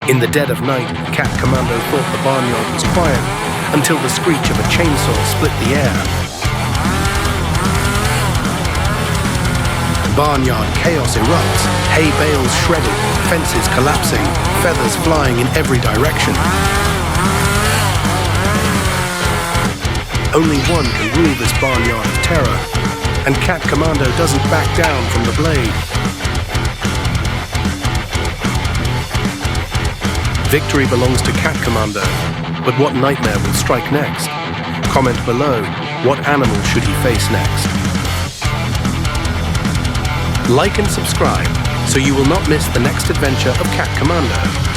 In the dead of night, Cat Commando thought the barnyard was quiet until the screech of a chainsaw split the air. Barnyard chaos erupts, hay bales shredded, fences collapsing, feathers flying in every direction. Only one can rule this barnyard of terror, and Cat Commando doesn't back down from the blade. Victory belongs to Cat Commando, but what nightmare will strike next? Comment below, what animal should he face next? Like and subscribe so you will not miss the next adventure of Cat Commando.